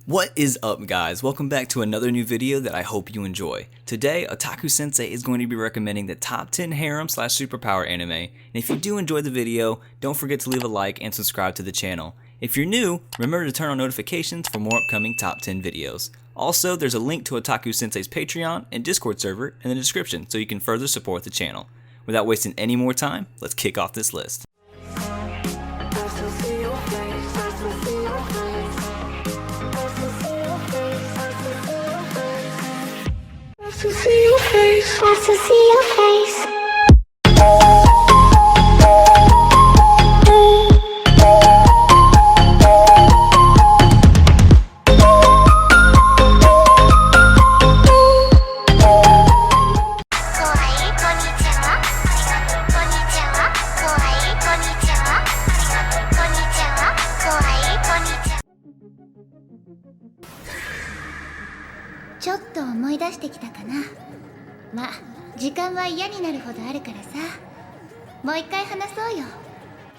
What is up, guys? Welcome back to another new video that I hope you enjoy. Today, Otaku Sensei is going to be recommending the top 10 harem/superpower anime, and if you do enjoy the video, don't forget to leave a like and subscribe to the channel. If you're new, remember to turn on notifications for more upcoming top 10 videos. Also, there's a link to Otaku Sensei's Patreon and Discord server in the description so you can further support the channel. Without wasting any more time, let's kick off this list.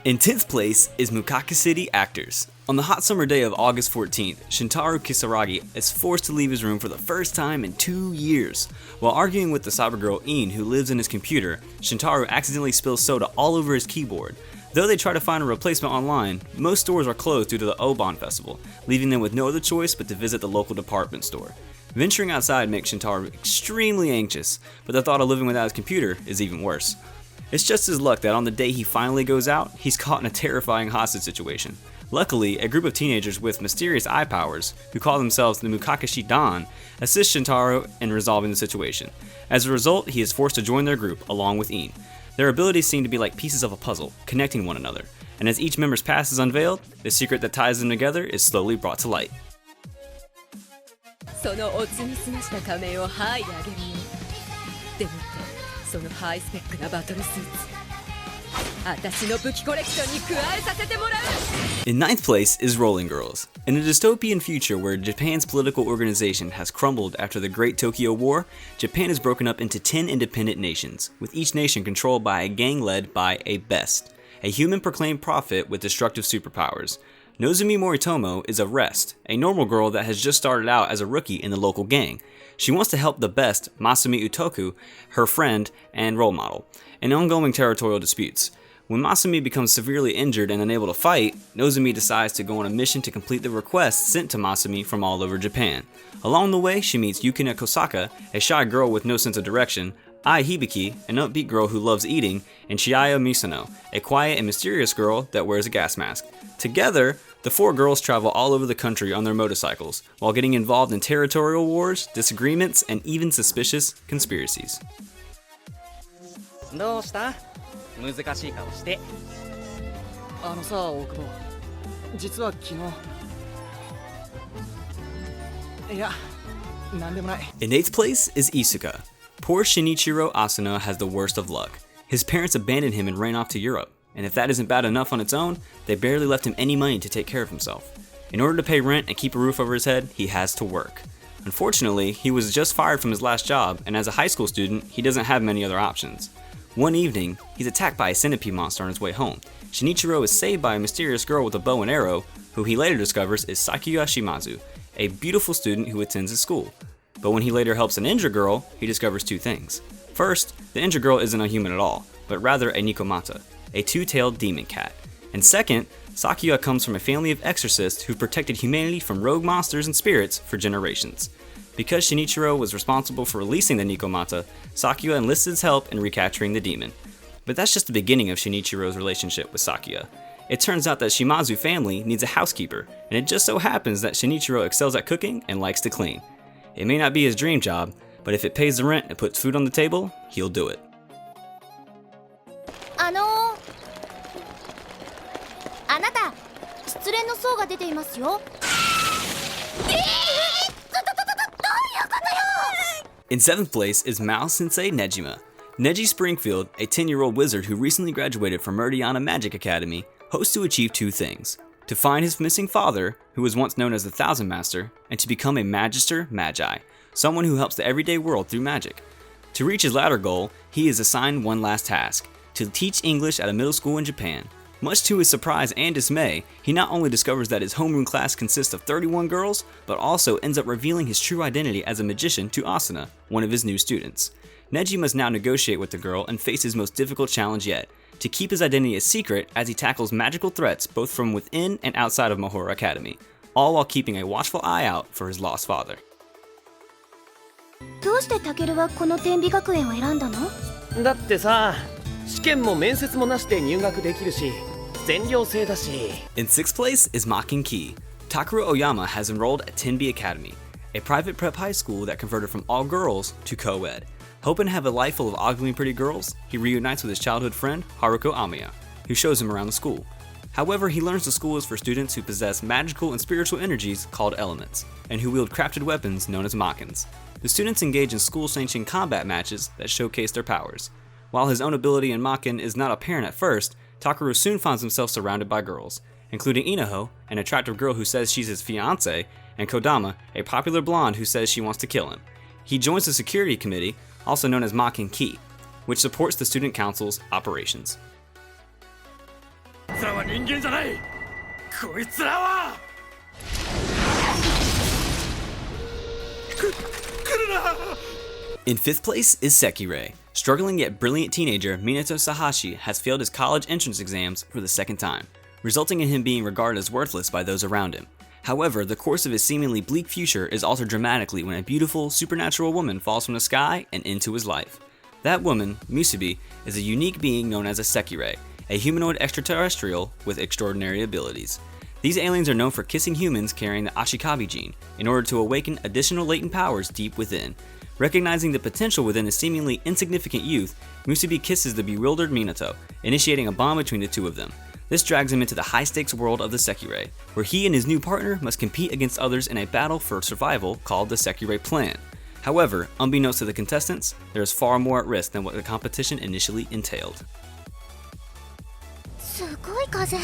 In 10th place is Moukaku City Actors. On the hot summer day of August 14th, Shintaro Kisaragi is forced to leave his room for the first time in 2 years. While arguing with the cybergirl 𝐸 who lives in his computer, Shintaro accidentally spills soda all over his keyboard. Though they try to find a replacement online, most stores are closed due to the Obon festival, leaving them with no other choice but to visit the local department store. Venturing outside makes Shintaro extremely anxious, but the thought of living without his computer is even worse. It's just his luck that on the day he finally goes out, he's caught in a terrifying hostage situation. Luckily, a group of teenagers with mysterious eye powers, who call themselves the Mukakashi Dan, assist Shintaro in resolving the situation. As a result, he is forced to join their group along with 𝐸. Their abilities seem to be like pieces of a puzzle, connecting one another, and as each member's past is unveiled, the secret that ties them together is slowly brought to light. In 9th place is Rolling Girls. In a dystopian future where Japan's political organization has crumbled after the Great Tokyo War, Japan is broken up into 10 independent nations, with each nation controlled by a gang led by a Best, a human proclaimed prophet with destructive superpowers. Nozomi Moritomo is a Rest, a normal girl that has just started out as a rookie in the local gang. She wants to help the Best, Masumi Utoku, her friend and role model, in ongoing territorial disputes. When Masumi becomes severely injured and unable to fight, Nozomi decides to go on a mission to complete the requests sent to Masumi from all over Japan. Along the way, she meets Yukina Kosaka, a shy girl with no sense of direction, Ai Hibiki, an upbeat girl who loves eating, and Chiaya Misono, a quiet and mysterious girl that wears a gas mask. Together, the 4 girls travel all over the country on their motorcycles, while getting involved in territorial wars, disagreements, and even suspicious conspiracies. In 8th place is Essica. Poor Shinichiro Asuna has the worst of luck. His parents abandoned him and ran off to Europe. And if that isn't bad enough on its own, they barely left him any money to take care of himself. In order to pay rent and keep a roof over his head, he has to work. Unfortunately, he was just fired from his last job, and as a high school student, he doesn't have many other options. One evening, he's attacked by a centipede monster on his way home. Shinichiro is saved by a mysterious girl with a bow and arrow, who he later discovers is Sakuya Shimazu, a beautiful student who attends his school. But when he later helps an injured girl, he discovers 2 things. First, the injured girl isn't a human at all, but rather a Nikomata, a 2-tailed demon cat. And second, Sakuya comes from a family of exorcists who protected humanity from rogue monsters and spirits for generations. Because Shinichiro was responsible for releasing the Nikomata, Sakuya enlisted his help in recapturing the demon. But that's just the beginning of Shinichiro's relationship with Sakuya. It turns out that Shimazu family needs a housekeeper, and it just so happens that Shinichiro excels at cooking and likes to clean. It may not be his dream job, but if it pays the rent and puts food on the table, he'll do it. In 7th place is Mao Sensei Nojima. Neji Springfield, a 10-year-old wizard who recently graduated from Meridiana Magic Academy, hopes to achieve 2 things: to find his missing father, who was once known as the Thousand Master, and to become a Magister Magi, someone who helps the everyday world through magic. To reach his latter goal, he is assigned one last task: to teach English at a middle school in Japan. Much to his surprise and dismay, he not only discovers that his homeroom class consists of 31 girls, but also ends up revealing his true identity as a magician to Asuna, one of his new students. Neji must now negotiate with the girl and face his most difficult challenge yet, to keep his identity a secret as he tackles magical threats both from within and outside of Mahora Academy, all while keeping a watchful eye out for his lost father. どうしてタケルはこの天美学園を選んだの？だってさ、試験も面接もなしで入学できるし、全寮制だし。In 6th place is 𝐴ᴇ. Takeru Oyama has enrolled at Tenbi Academy, a private prep high school that converted from all girls to co-ed. Hoping to have a life full of ugly pretty girls, he reunites with his childhood friend Haruko Amiya, who shows him around the school. However, he learns the school is for students who possess magical and spiritual energies called elements, and who wield crafted weapons known as makens. The students engage in school-sanctioned combat matches that showcase their powers. While his own ability in maken is not apparent at first, Takeru soon finds himself surrounded by girls, including Inaho, an attractive girl who says she's his fiancé, and Kodama, a popular blonde who says she wants to kill him. He joins the security committee, also known as 𝐴ᴇ, which supports the student council's operations. In 5th place is Sekirei. Struggling yet brilliant teenager Minato Sahashi has failed his college entrance exams for the second time, resulting in him being regarded as worthless by those around him. However, the course of his seemingly bleak future is altered dramatically when a beautiful, supernatural woman falls from the sky and into his life. That woman, Musubi, is a unique being known as a Sekirei, a humanoid extraterrestrial with extraordinary abilities. These aliens are known for kissing humans carrying the Ashikabi gene in order to awaken additional latent powers deep within. Recognizing the potential within his seemingly insignificant youth, Musubi kisses the bewildered Minato, initiating a bond between the two of them. This drags him into the high-stakes world of the Sekirei, where he and his new partner must compete against others in a battle for survival called the Sekirei Plan. However, unbeknownst to the contestants, there is far more at risk than what the competition initially entailed. すごい風。や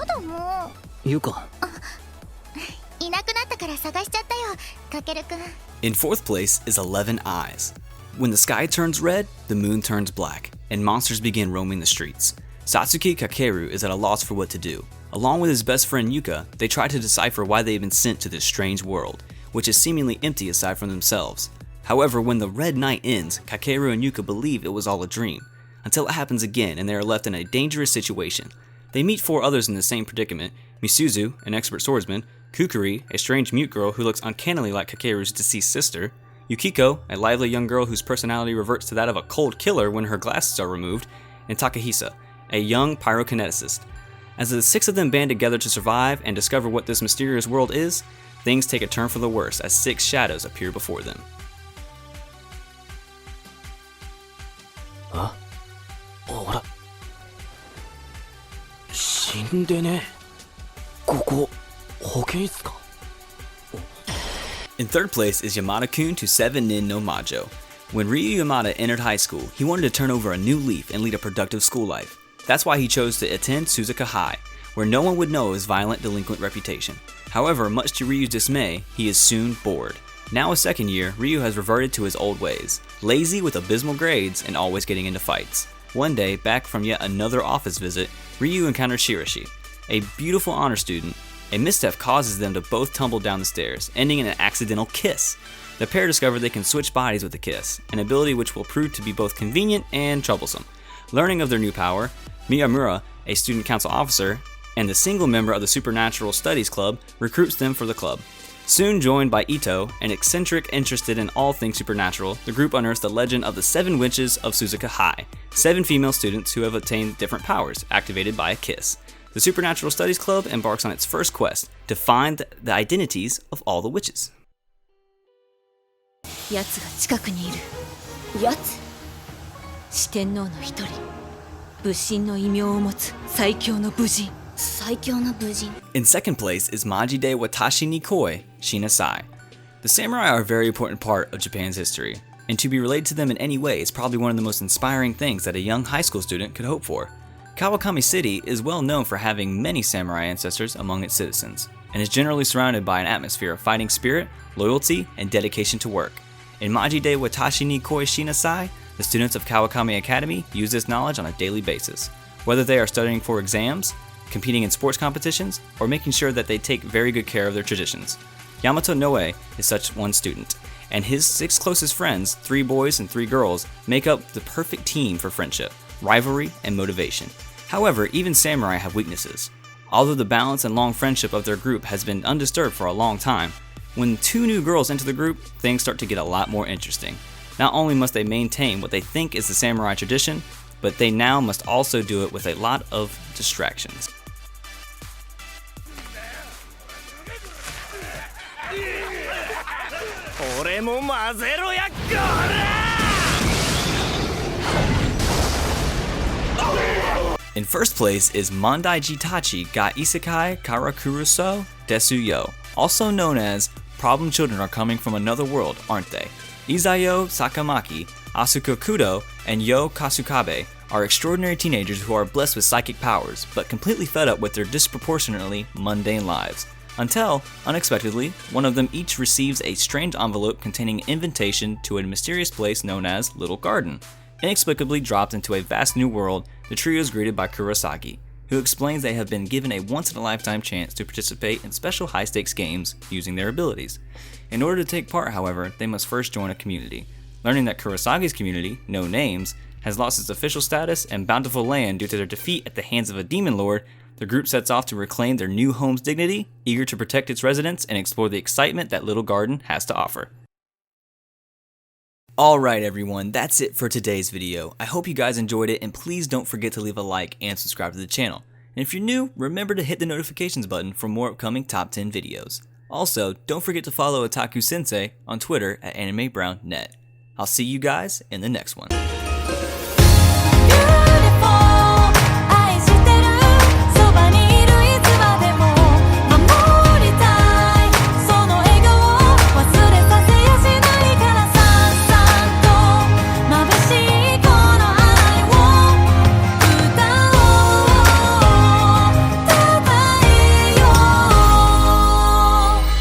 だもう。ゆか。いなくなったから探しちゃったよ、かけるくん。In 4th place is 11 Eyes. When the sky turns red, the moon turns black, and monsters begin roaming the streets. Satsuki Kakeru is at a loss for what to do. Along with his best friend Yuka, they try to decipher why they've been sent to this strange world, which is seemingly empty aside from themselves. However, when the red night ends, Kakeru and Yuka believe it was all a dream, until it happens again and they are left in a dangerous situation. They meet 4 others in the same predicament: Misuzu, an expert swordsman, Kukuri, a strange mute girl who looks uncannily like Kakeru's deceased sister, Yukiko, a lively young girl whose personality reverts to that of a cold killer when her glasses are removed, and Takahisa, a young pyrokineticist. As the 6 of them band together to survive and discover what this mysterious world is, things take a turn for the worse as 6 shadows appear before them. Huh? ほら。死んでね。ここ、保健室か。In 3rd place is Yamada-kun to 7 Nin no Majo. When Ryu Yamada entered high school, he wanted to turn over a new leaf and lead a productive school life. That's why he chose to attend Suzuka High, where no one would know his violent delinquent reputation. However, much to Ryu's dismay, he is soon bored. Now a 2nd year, Ryu has reverted to his old ways, lazy with abysmal grades and always getting into fights. One day, back from yet another office visit, Ryu encounters Shirashi, a beautiful honor student. A misstep causes them to both tumble down the stairs, ending in an accidental kiss. The pair discover they can switch bodies with a kiss, an ability which will prove to be both convenient and troublesome. Learning of their new power, Miyamura, a student council officer, and the single member of the Supernatural Studies Club, recruits them for the club. Soon joined by Ito, an eccentric interested in all things supernatural, the group unearths the legend of the 7 witches of Suzuka High, 7 female students who have attained different powers, activated by a kiss. The Supernatural Studies Club embarks on its first quest to find the identities of all the witches. やつが近くにいる。やつ？四天王の一人。武神の異名を持つ最強の武人。最強の武人。In 2nd place is Majide Watashi ni Koi Shinasai. The samurai are a very important part of Japan's history, and to be related to them in any way is probably one of the most inspiring things that a young high school student could hope for. Kawakami City is well known for having many samurai ancestors among its citizens, and is generally surrounded by an atmosphere of fighting spirit, loyalty, and dedication to work. In Majide Watashi ni Koi Shinasai, the students of Kawakami Academy use this knowledge on a daily basis. whether they are studying for exams, competing in sports competitions, or making sure that they take very good care of their traditions. Yamato Noe is such one student, and his 6 closest friends, 3 boys and 3 girls, make up the perfect team for friendship, rivalry, and motivation. However, even samurai have weaknesses. Although the balance and long friendship of their group has been undisturbed for a long time, when 2 new girls enter the group, things start to get a lot more interesting. Not only must they maintain what they think is the samurai tradition, but they now must also do it with a lot of distractions. In first place is Mondai Jitachi ga Isekai Karakuruso Desu Yo, also known as Problem Children Are Coming from Another World, Aren't They? Izayo Sakamaki, Asuka Kudo, and Yo Kasukabe are extraordinary teenagers who are blessed with psychic powers, but completely fed up with their disproportionately mundane lives. Until, unexpectedly, one of them each receives a strange envelope containing an invitation to a mysterious place known as Little Garden. Inexplicably dropped into a vast new world, the trio is greeted by Kurosaki, who explains they have been given a once-in-a-lifetime chance to participate in special high-stakes games using their abilities. In order to take part, however, they must first join a community. Learning that Kurosaki's community, No Names, has lost its official status and bountiful land due to their defeat at the hands of a demon lord, the group sets off to reclaim their new home's dignity, eager to protect its residents and explore the excitement that Little Garden has to offer. Alright everyone, that's it for today's video. I hope you guys enjoyed it, and please don't forget to leave a like and subscribe to the channel. And if you're new, remember to hit the notifications button for more upcoming top 10 videos. Also, don't forget to follow Otaku Sensei on Twitter at AnimeBrownNet. I'll see you guys in the next one.